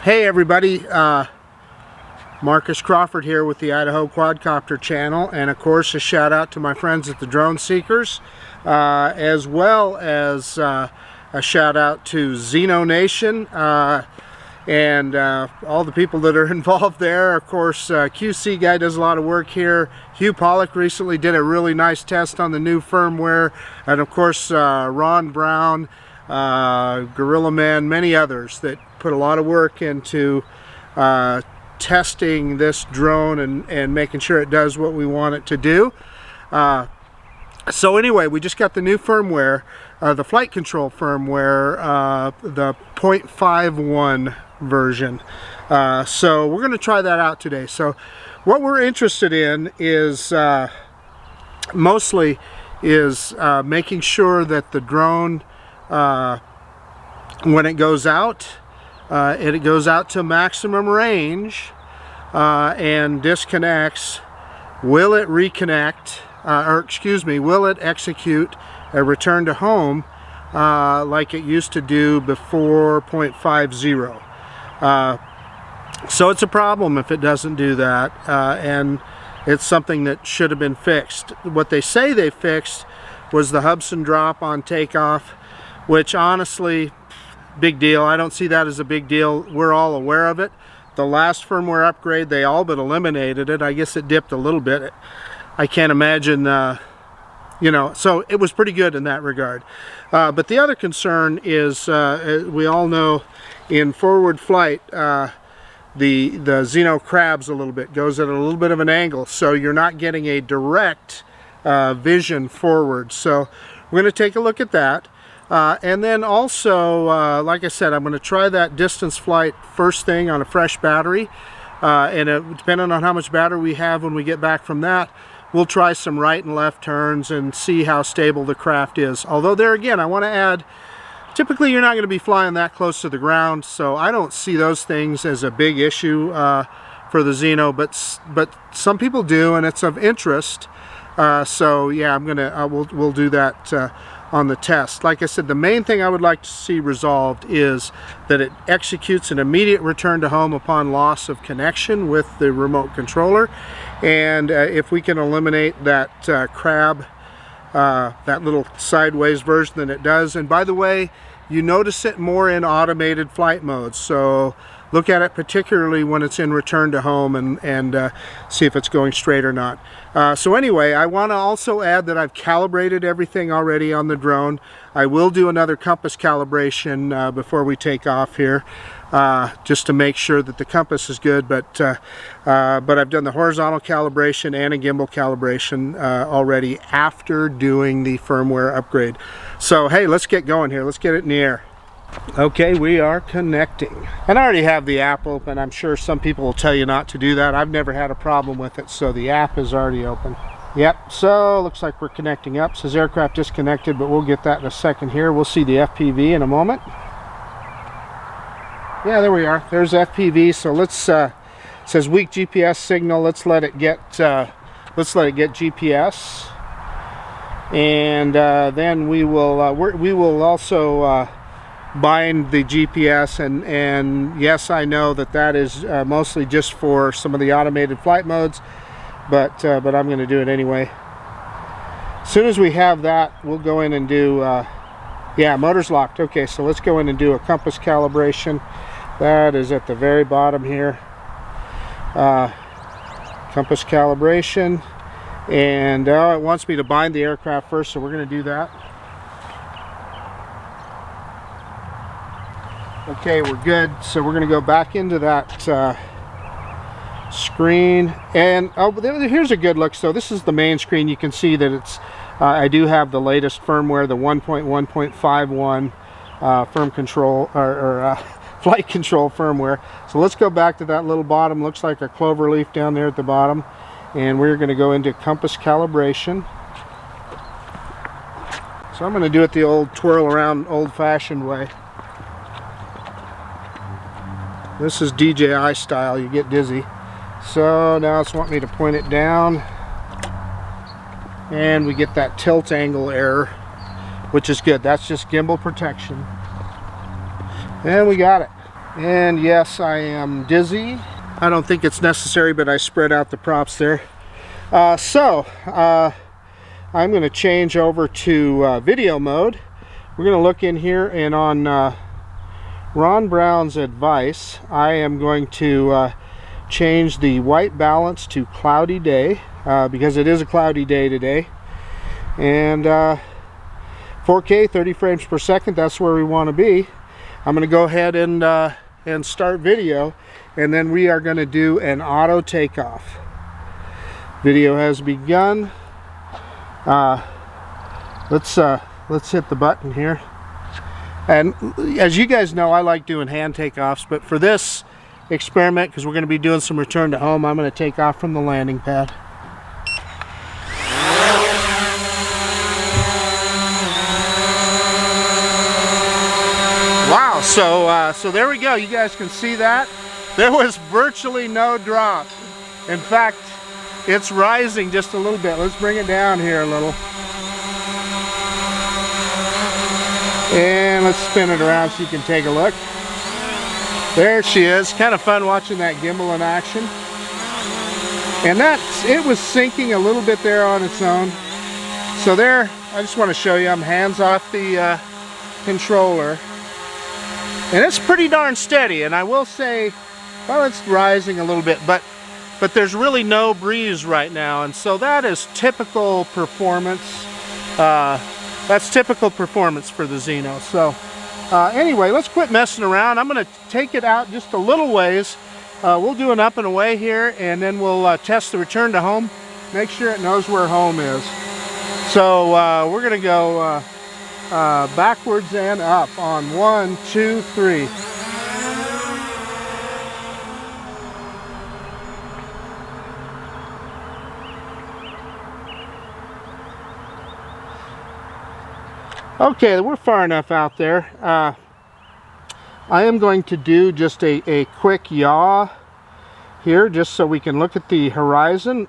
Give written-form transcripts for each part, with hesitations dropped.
Hey everybody, Marcus Crawford here with the Idaho Quadcopter channel, and of course a shout out to my friends at the Drone Seekers, as well as a shout out to Zino Nation and all the people that are involved there. Of course, QC guy does a lot of work here. Hugh Pollock recently did a really nice test on the new firmware, and of course Ron Brown, Gorilla Man, many others that put a lot of work into testing this drone and making sure it does what we want it to do. So anyway, we just got the new firmware, the flight control firmware, the 0.51 version. So we're going to try that out today. So what we're interested in is mostly making sure that the drone, when it goes out to maximum range and disconnects. Will it reconnect, will it execute a return to home like it used to do before 0.50? So it's a problem if it doesn't do that, and it's something that should have been fixed. What they say they fixed was the Hubsan drop on takeoff, which honestly, big deal. I don't see that as a big deal. We're all aware of it. The last firmware upgrade, they all but eliminated it. I guess it dipped a little bit. I can't imagine, you know, so it was pretty good in that regard. But the other concern is, we all know in forward flight, the Zino crabs a little bit, goes at a little bit of an angle, so you're not getting a direct vision forward. So we're going to take a look at that. And then also, like I said, I'm going to try that distance flight first thing on a fresh battery, and depending on how much battery we have when we get back from that, we'll try some right and left turns and see how stable the craft is. Although there again, I want to add, typically you're not going to be flying that close to the ground, so I don't see those things as a big issue for the Zino, but some people do, and it's of interest. So yeah, we'll do that on the test. Like I said, the main thing I would like to see resolved is that it executes an immediate return to home upon loss of connection with the remote controller, and if we can eliminate that crab, that little sideways version that it does. And by the way, you notice it more in automated flight modes, so look at it particularly when it's in return to home and see if it's going straight or not. So anyway, I want to also add that I've calibrated everything already on the drone. I will do another compass calibration before we take off here, just to make sure that the compass is good, but I've done the horizontal calibration and a gimbal calibration already after doing the firmware upgrade. So hey, let's get going here. Let's get it in the air. Okay, we are connecting. And I already have the app open. I'm sure some people will tell you not to do that. I've never had a problem with it, so the app is already open. Yep, so looks like we're connecting up. It says aircraft disconnected, but we'll get that in a second here. We'll see the FPV in a moment. Yeah, there we are. There's FPV. So let's it says weak GPS signal. Let's let it get GPS, and then we will also bind the GPS, and yes, I know that is mostly just for some of the automated flight modes, but I'm going to do it anyway. As soon as we have that, we'll go in and do yeah, motor's locked. Okay, so let's go in and do a compass calibration. That is at the very bottom here. Compass calibration, and it wants me to bind the aircraft first, so we're going to do that. Okay, we're good. So we're going to go back into that screen, and here's a good look. So this is the main screen. You can see that it's I do have the latest firmware, the 1.1.51 firm control or flight control firmware. So let's go back to that little bottom, looks like a clover leaf down there at the bottom, and we're going to go into compass calibration. So I'm going to do it the old twirl around, old-fashioned way. This is DJI style, you get dizzy. So now it's wanting me to point it down, and we get that tilt angle error, which is good. That's just gimbal protection. And we got it. And yes, I am dizzy. I don't think it's necessary, but I spread out the props there. I'm going to change over to video mode. We're going to look in here, and on Ron Brown's advice, I am going to change the white balance to cloudy day, because it is a cloudy day today. And 4K, 30 frames per second, that's where we want to be. I'm going to go ahead and start video, and then we are going to do an auto takeoff. Video has begun. Let's hit the button here. And as you guys know, I like doing hand takeoffs, but for this experiment, because we're going to be doing some return to home, I'm going to take off from the landing pad. Wow, so there we go. You guys can see that. There was virtually no drop. In fact, it's rising just a little bit. Let's bring it down here a little. And let's spin it around so you can take a look. There she is. Kind of fun watching that gimbal in action. And it was sinking a little bit there on its own. So there, I just want to show you, I'm hands off the controller. And it's pretty darn steady, and I will say, well, it's rising a little bit, but there's really no breeze right now, and so that is typical performance. That's typical performance for the Zino. So anyway, let's quit messing around. I'm going to take it out just a little ways. We'll do an up and away here, and then we'll test the return to home, make sure it knows where home is. So we're going to go backwards and up on 1, 2, 3. Okay, we're far enough out there. I am going to do just a quick yaw here, just so we can look at the horizon.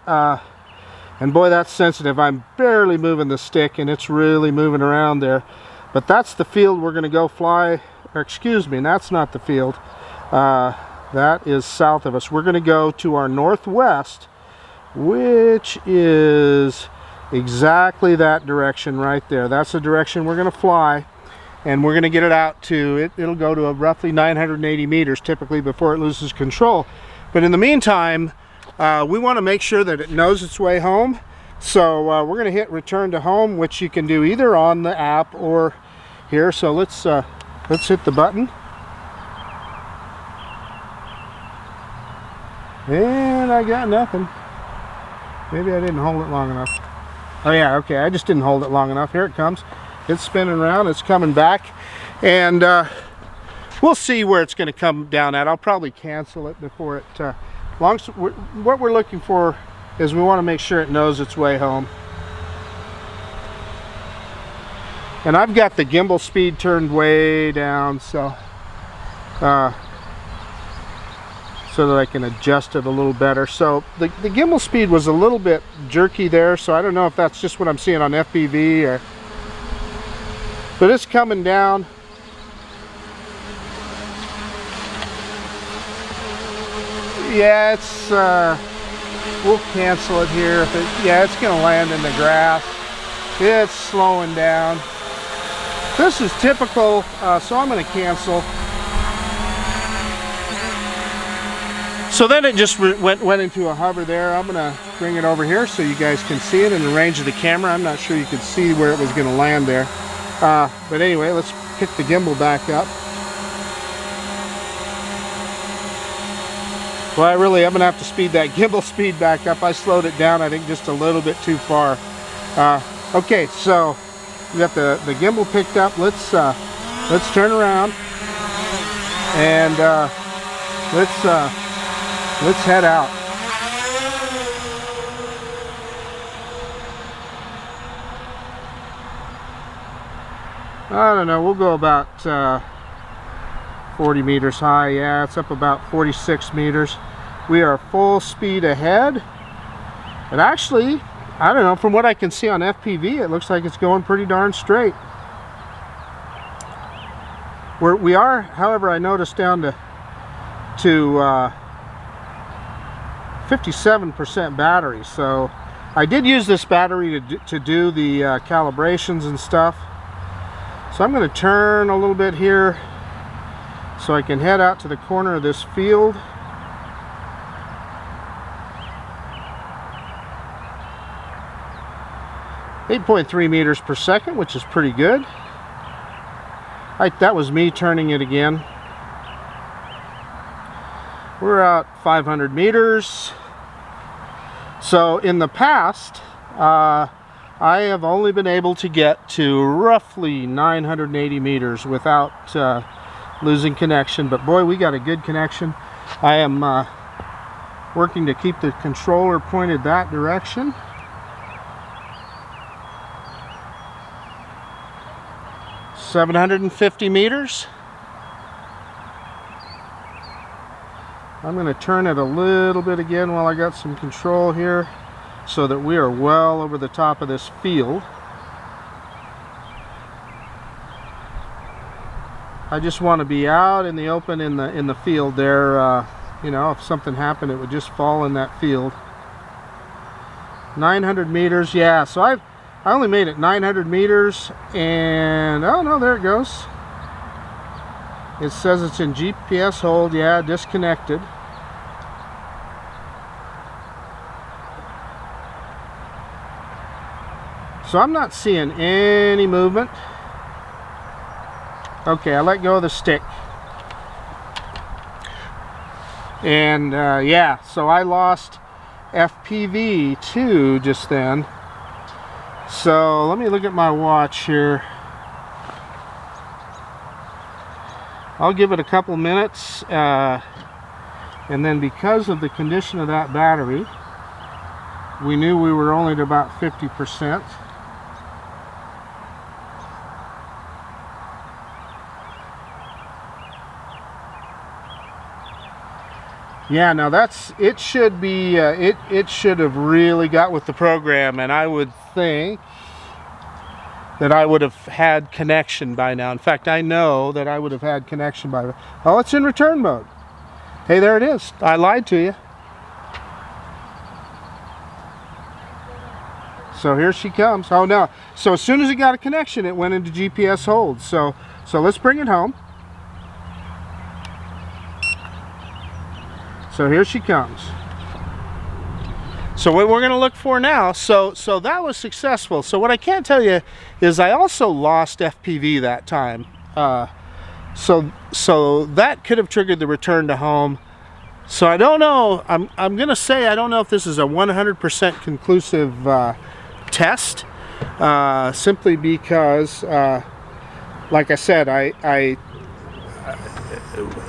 And boy, that's sensitive. I'm barely moving the stick, and it's really moving around there. But that's the field we're going to go fly. Or excuse me, that's not the field. That is south of us. We're going to go to our northwest, which is exactly that direction right there. That's the direction we're going to fly. And we're going to get it out to, it'll go to roughly 980 meters typically before it loses control. But in the meantime, we want to make sure that it knows its way home. So we're going to hit return to home, which you can do either on the app or here. So let's hit the button. And I got nothing. Maybe I didn't hold it long enough. Oh yeah, okay, I just didn't hold it long enough. Here it comes. It's spinning around, it's coming back. And we'll see where it's going to come down at. I'll probably cancel it before it... what we're looking for is we want to make sure it knows its way home. And I've got the gimbal speed turned way down, so that I can adjust it a little better. So the gimbal speed was a little bit jerky there, so I don't know if that's just what I'm seeing on FPV or... But it's coming down. Yeah, it's we'll cancel it here. Yeah, it's gonna land in the grass. It's slowing down. This is typical, so I'm gonna cancel. So then it just went into a hover there. I'm gonna bring it over here so you guys can see it in the range of the camera. I'm not sure you could see where it was gonna land there. But anyway, let's pick the gimbal back up. Well, I'm going to have to speed that gimbal speed back up. I slowed it down, I think, just a little bit too far. Okay, so we got the gimbal picked up. Let's turn around and let's head out. I don't know, we'll go about 40 meters high. Yeah, it's up about 46 meters. We are full speed ahead. And actually, I don't know, from what I can see on FPV, it looks like it's going pretty darn straight. We are, however, I noticed down to to 57% battery. So I did use this battery to do the calibrations and stuff. So I'm going to turn a little bit here so I can head out to the corner of this field. .3 meters per second, which is pretty good. That was me turning it again. We're at 500 meters. So in the past, I have only been able to get to roughly 980 meters without losing connection. But boy, we got a good connection. I am working to keep the controller pointed that direction. .750 meters. I'm going to turn it a little bit again while I got some control here so that we are well over the top of this field. I just want to be out in the open in the field there. You know, if something happened, it would just fall in that field. 900 meters, yeah. So I only made it 900 meters, and oh no, there it goes. It says it's in GPS hold, yeah, disconnected. So I'm not seeing any movement. Okay, I let go of the stick. And yeah, so I lost FPV too just then. So let me look at my watch here. I'll give it a couple minutes, and then because of the condition of that battery, we knew we were only at about 50%. Yeah, now it should be, it should have really got with the program, and I would think that I would have had connection by now. In fact, I know that I would have had connection by now. Oh, it's in return mode. Hey, there it is. I lied to you. So here she comes. Oh no. So as soon as it got a connection, it went into GPS hold. So let's bring it home. So here she comes. So what we're going to look for now, so that was successful. So what I can't tell you is I also lost FPV that time. So that could have triggered the return to home. So I don't know. I'm going to say I don't know if this is a 100% conclusive test, simply because, like I said,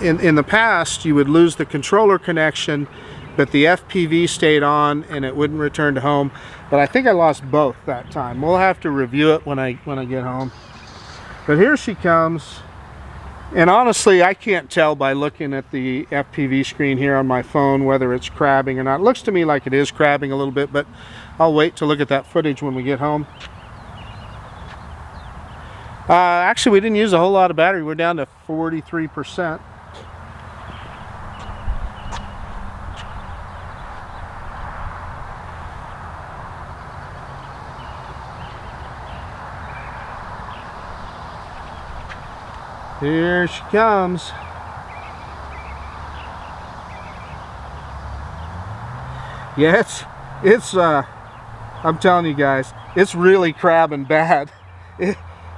in the past you would lose the controller connection, but the FPV stayed on and it wouldn't return to home. But I think I lost both that time. We'll have to review it when I get home. But here she comes, and honestly I can't tell by looking at the FPV screen here on my phone whether it's crabbing or not. It looks to me like it is crabbing a little bit, but I'll wait to look at that footage when we get home. Actually, we didn't use a whole lot of battery. We're down to 43%. Here she comes. Yeah, it's I'm telling you guys, it's really crabbing bad.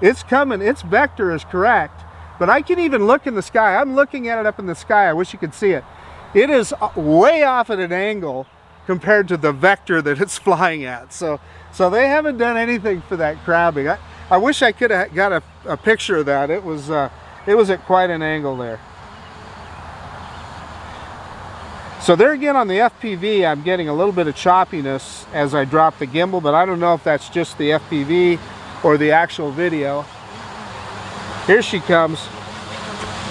It's coming. Its vector is correct, but I can even look in the sky. I'm looking at it up in the sky. I wish you could see it. It is way off at an angle compared to the vector that it's flying at. So they haven't done anything for that crabbing. I wish I could have got a picture of that. It was at quite an angle there. So there again on the FPV, I'm getting a little bit of choppiness as I drop the gimbal, but I don't know if that's just the FPV or the actual video. Here she comes.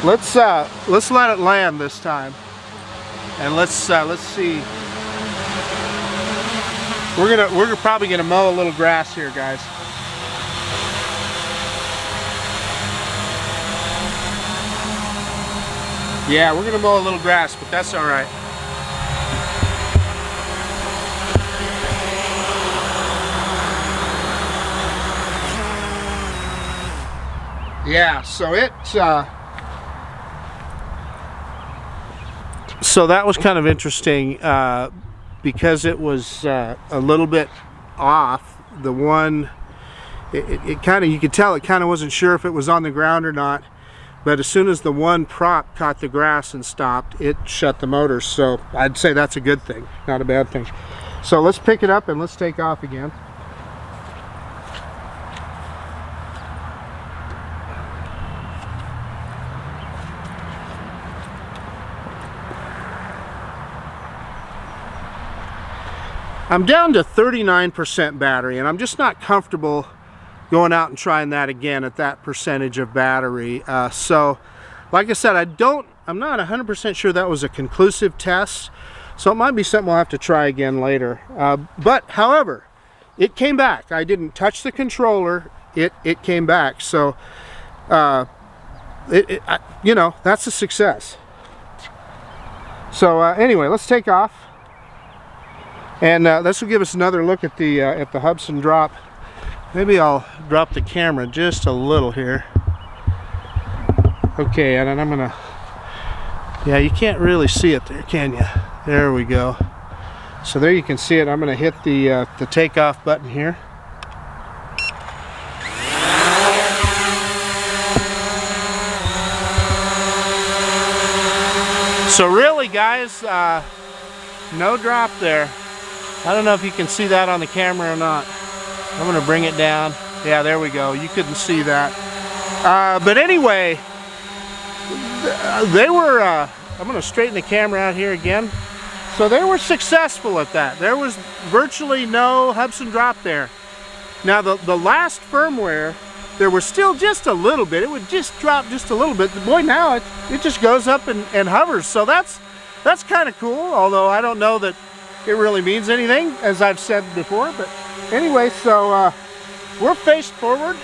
Let's let it land this time, and let's see. We're probably gonna mow a little grass here, guys. Yeah, we're gonna mow a little grass, but that's all right. Yeah, so so that was kind of interesting because it was a little bit off. The one, it kind of, you could tell it kind of wasn't sure if it was on the ground or not. But as soon as the one prop caught the grass and stopped, it shut the motor. So I'd say that's a good thing, not a bad thing. So let's pick it up and let's take off again. I'm down to 39% battery, and I'm just not comfortable going out and trying that again at that percentage of battery. So like I said, I'm not 100% sure that was a conclusive test, so it might be something we'll have to try again later. But however, it came back. I didn't touch the controller, it came back. So you know, that's a success. So anyway, let's take off. And this will give us another look at the Hubsan drop. Maybe I'll drop the camera just a little here. Okay, and then I'm gonna, yeah, you can't really see it there, can you? There we go. So there you can see it. I'm gonna hit the takeoff button here. So really, guys, no drop there. I don't know if you can see that on the camera or not. I'm going to bring it down. Yeah, there we go. You couldn't see that. But anyway, they were, I'm going to straighten the camera out here again. So they were successful at that. There was virtually no Hubsan drop there. Now the last firmware, there was still just a little bit. It would just drop just a little bit. Boy, now it just goes up and hovers. So that's kind of cool, although I don't know that it really means anything, as I've said before. But anyway, so we're faced forward.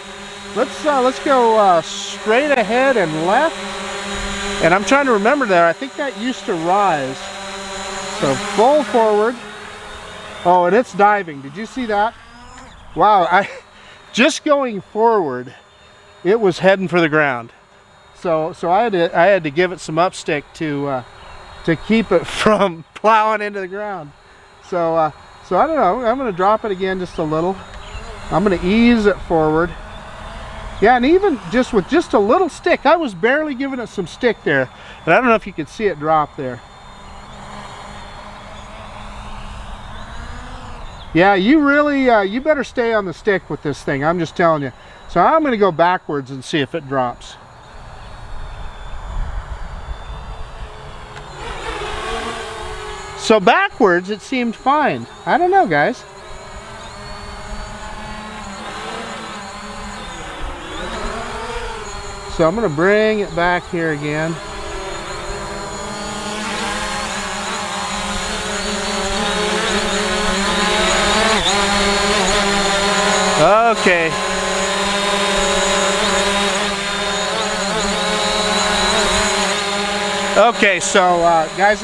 Let's go straight ahead and left. And I'm trying to remember there. I think that used to rise. So full forward. Oh, and it's diving. Did you see that? Wow! Just going forward, it was heading for the ground. So I had to give it some upstick to keep it from plowing into the ground. So I don't know, I'm going to drop it again just a little. I'm going to ease it forward. Yeah, and even just with just a little stick, I was barely giving it some stick there. But I don't know if you could see it drop there. Yeah, you really, you better stay on the stick with this thing, I'm just telling you. So I'm going to go backwards and see if it drops. So backwards, it seemed fine. I don't know, guys. So I'm going to bring it back here again. Okay. Okay, so guys,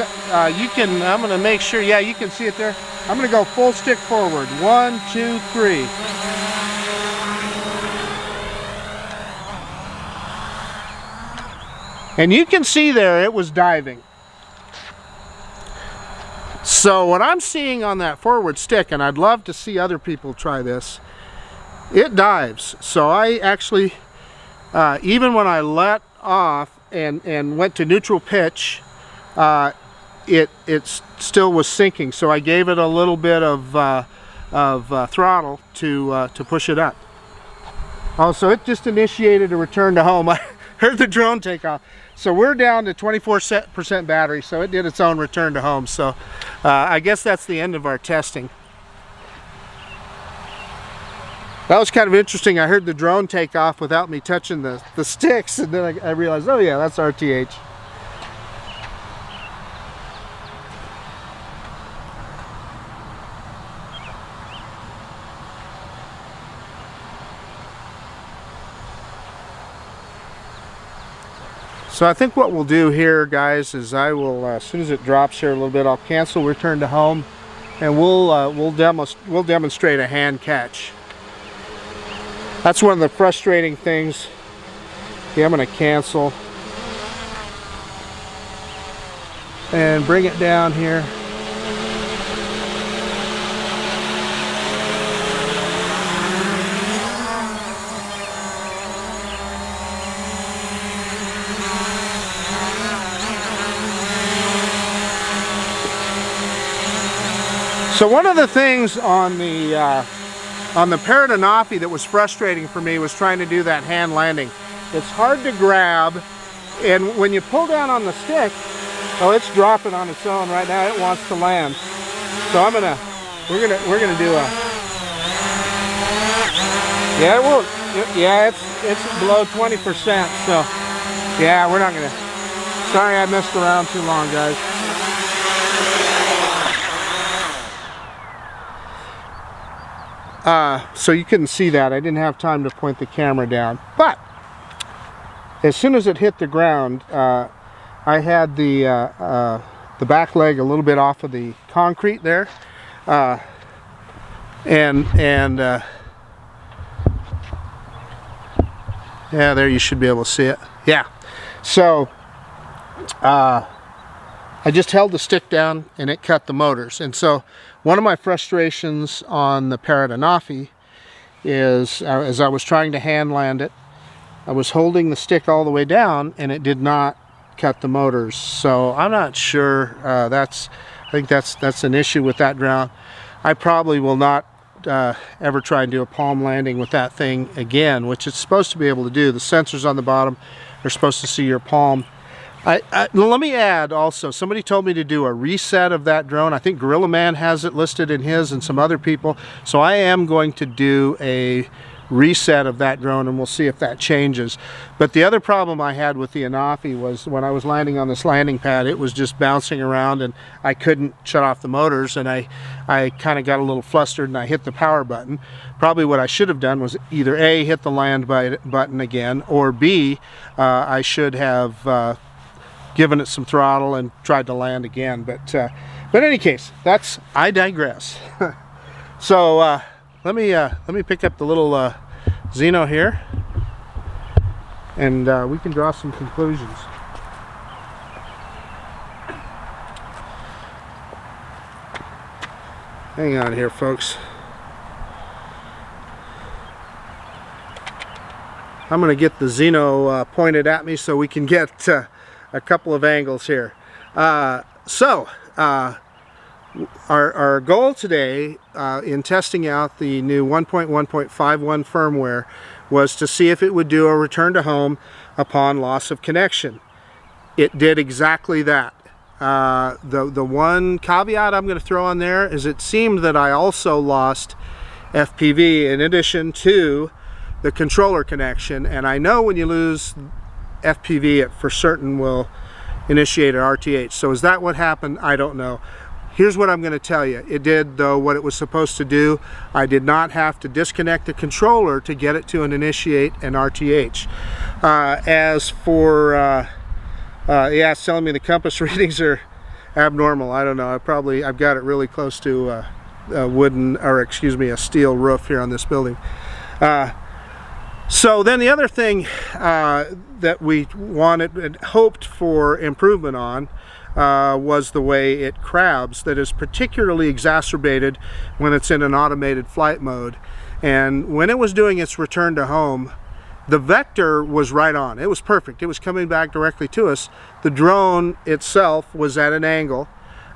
you can, I'm going to make sure, yeah, you can see it there. I'm going to go full stick forward. 1, 2, 3. And you can see there, it was diving. So what I'm seeing on that forward stick, and I'd love to see other people try this, it dives. So I actually, even when I let off and went to neutral pitch, it still was sinking. So I gave it a little bit of throttle to push it up. Also, it just initiated a return to home. I heard the drone take off. So we're down to 24% battery, so it did its own return to home. So I guess that's the end of our testing. That was kind of interesting. I heard the drone take off without me touching the sticks, and then I realized, oh yeah, that's RTH. So I think what we'll do here, guys, is I will, as soon as it drops here a little bit, I'll cancel return to home, and we'll demonstrate a hand catch. That's one of the frustrating things. Okay, I'm going to cancel and bring it down here. So one of the things on the Paradenofi that was frustrating for me was trying to do that hand landing. It's hard to grab, and when you pull down on the stick, oh, it's dropping on its own right now. It wants to land. So we're gonna do a, yeah, it won't, yeah, it's below 20%. So yeah, we're not gonna. Sorry, I messed around too long, guys. So you couldn't see that. I didn't have time to point the camera down. But as soon as it hit the ground, I had the back leg a little bit off of the concrete there, yeah, there you should be able to see it. Yeah. So I just held the stick down and it cut the motors. And so one of my frustrations on the Paradenofi is, as I was trying to hand land it, I was holding the stick all the way down and it did not cut the motors. So I'm not sure. I think that's an issue with that drone. I probably will not ever try and do a palm landing with that thing again, which it's supposed to be able to do. The sensors on the bottom are supposed to see your palm. Let me add also, somebody told me to do a reset of that drone. I think Gorilla Man has it listed in his and some other people. So I am going to do a reset of that drone and we'll see if that changes. But the other problem I had with the Anafi was when I was landing on this landing pad, it was just bouncing around and I couldn't shut off the motors, and I kind of got a little flustered and I hit the power button. Probably what I should have done was either A, hit the land button again, or B, I should have given it some throttle and tried to land again. But in any case, I digress. So let me pick up the little Zino here, and we can draw some conclusions. Hang on here, folks. I'm going to get the Zino pointed at me so we can get a couple of angles here. Our goal today in testing out the new 1.1.51 firmware was to see if it would do a return to home upon loss of connection. It did exactly that. The one caveat I'm going to throw on there is it seemed that I also lost FPV in addition to the controller connection, and I know when you lose FPV it for certain will initiate an RTH. So is that what happened? I don't know. Here's what I'm going to tell you. It did, though, what it was supposed to do. I did not have to disconnect the controller to get it to initiate an RTH. As for yeah, it's telling me the compass readings are abnormal. I don't know. I've got it really close to a steel roof here on this building. So then the other thing that we wanted and hoped for improvement on was the way it crabs. That is particularly exacerbated when it's in an automated flight mode. And when it was doing its return to home, the vector was right on. It was perfect. It was coming back directly to us. The drone itself was at an angle,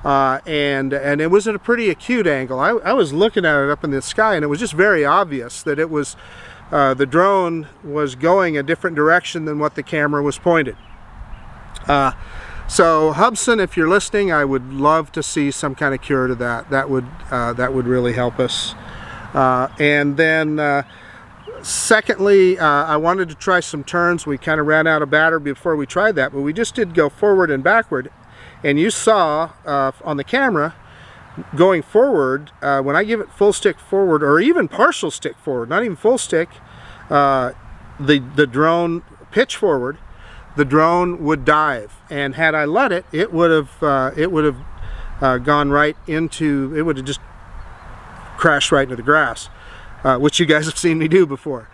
and it was at a pretty acute angle. I was looking at it up in the sky, and it was just very obvious that it was the drone was going a different direction than what the camera was pointed. So Hubsan, if you're listening, I would love to see some kind of cure to that. That would really help us. And then secondly, I wanted to try some turns. We kind of ran out of battery before we tried that, but we just did go forward and backward. And you saw on the camera going forward, when I give it full stick forward, or even partial stick forward, not even full stick, the drone pitch forward, the drone would dive, and had I let it, it would have gone right into, it would have just crashed right into the grass, which you guys have seen me do before.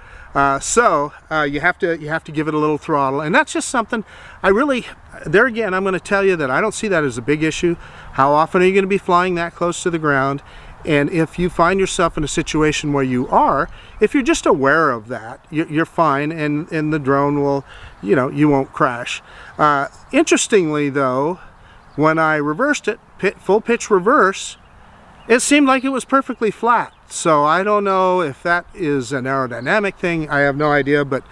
So you have to give it a little throttle, and that's just something I really, there again, I'm going to tell you that I don't see that as a big issue. How often are you going to be flying that close to the ground? And if you find yourself in a situation where you are, if you're just aware of that, you're fine, and the drone will, you won't crash. Interestingly though, when I reversed it, full pitch reverse, it seemed like it was perfectly flat. So I don't know if that is an aerodynamic thing. I have no idea, but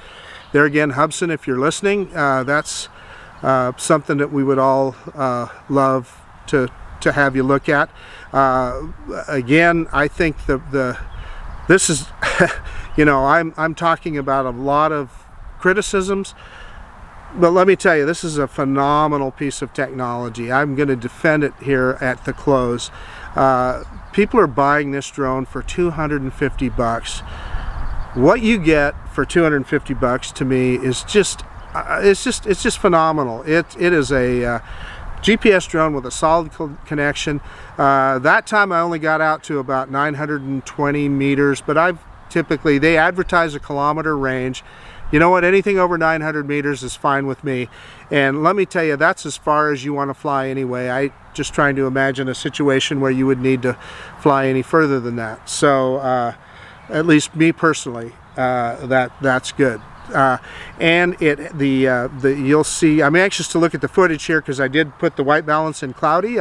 there again, Hubsan, if you're listening, that's something that we would all love to have you look at. Again, I think this is, I'm talking about a lot of criticisms, but let me tell you, this is a phenomenal piece of technology. I'm going to defend it here at the close. People are buying this drone for $250. What you get for $250 to me is just, it's just phenomenal. It is a GPS drone with a solid connection. That time I only got out to about 920 meters, but they advertise a kilometer range. You know what, anything over 900 meters is fine with me. And let me tell you, that's as far as you want to fly anyway. I just trying to imagine a situation where you would need to fly any further than that. So at least me personally, that's good. And you'll see, I'm anxious to look at the footage here because I did put the white balance in cloudy,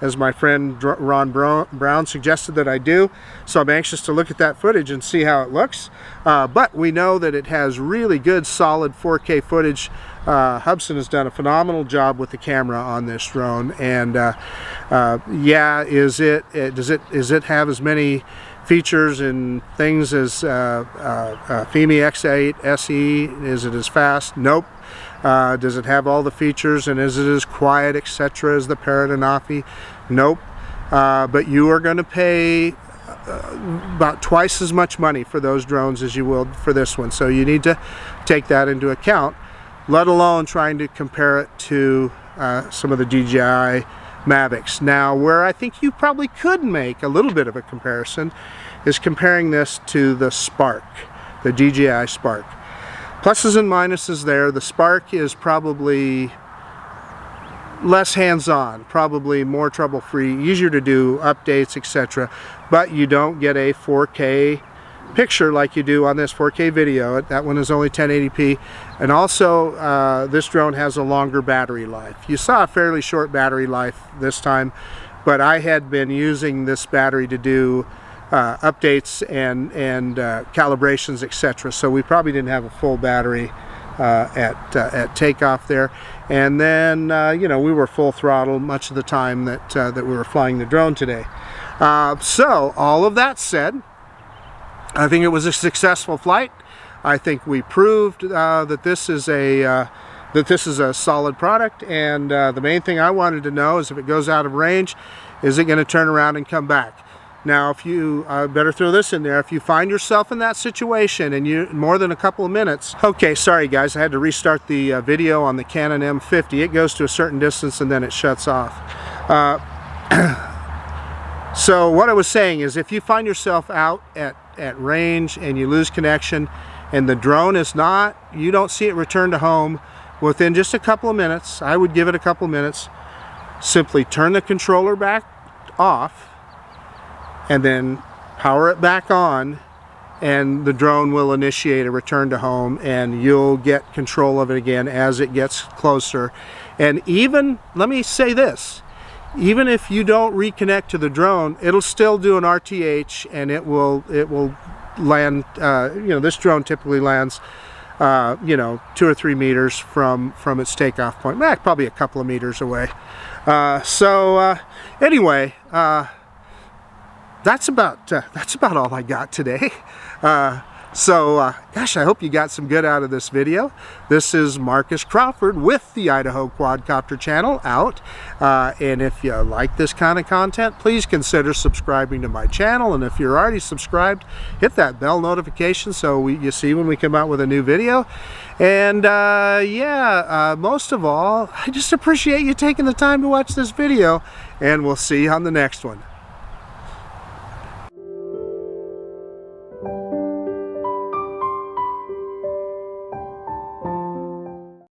as my friend Ron Brown suggested that I do. So I'm anxious to look at that footage and see how it looks. But we know that it has really good solid 4K footage. Hubsan has done a phenomenal job with the camera on this drone, and yeah, does it have as many features and things as FIMI X8 SE? Is it as fast? Nope. Does it have all the features, and is it as quiet, etc., as the Parrot and Afi? Nope. But you are going to pay about twice as much money for those drones as you will for this one, so you need to take that into account, let alone trying to compare it to some of the DJI Mavics. Now, where I think you probably could make a little bit of a comparison is comparing this to the Spark, the DJI Spark. Pluses and minuses there. The Spark is probably less hands-on, probably more trouble-free, easier to do updates, etc. But you don't get a 4K picture like you do on this 4K video. That one is only 1080p, and also this drone has a longer battery life. You saw a fairly short battery life this time, but I had been using this battery to do updates and calibrations, etc. So we probably didn't have a full battery at takeoff there, and then we were full throttle much of the time that we were flying the drone today. So all of that said, I think it was a successful flight. I think we proved that this is a solid product, and the main thing I wanted to know is if it goes out of range, is it going to turn around and come back? Now, if you better throw this in there, if you find yourself in that situation and you more than a couple of minutes. Okay, sorry guys, I had to restart the video on the Canon M50. It goes to a certain distance and then it shuts off. So what I was saying is, if you find yourself out at range and you lose connection and the drone is not, you don't see it return to home within just a couple of minutes, I would give it a couple of minutes, simply turn the controller back off and then power it back on, and the drone will initiate a return to home, and you'll get control of it again as it gets closer. And even, let me say this, even if you don't reconnect to the drone, it'll still do an RTH, and it will land. This drone typically lands 2 or 3 meters from its takeoff point, probably a couple of meters away. Anyway, that's about all I got today. So, gosh, I hope you got some good out of this video. This is Marcus Crawford with the Idaho Quadcopter channel out. And if you like this kind of content, please consider subscribing to my channel. And if you're already subscribed, hit that bell notification so you see when we come out with a new video. And most of all, I just appreciate you taking the time to watch this video. And we'll see you on the next one.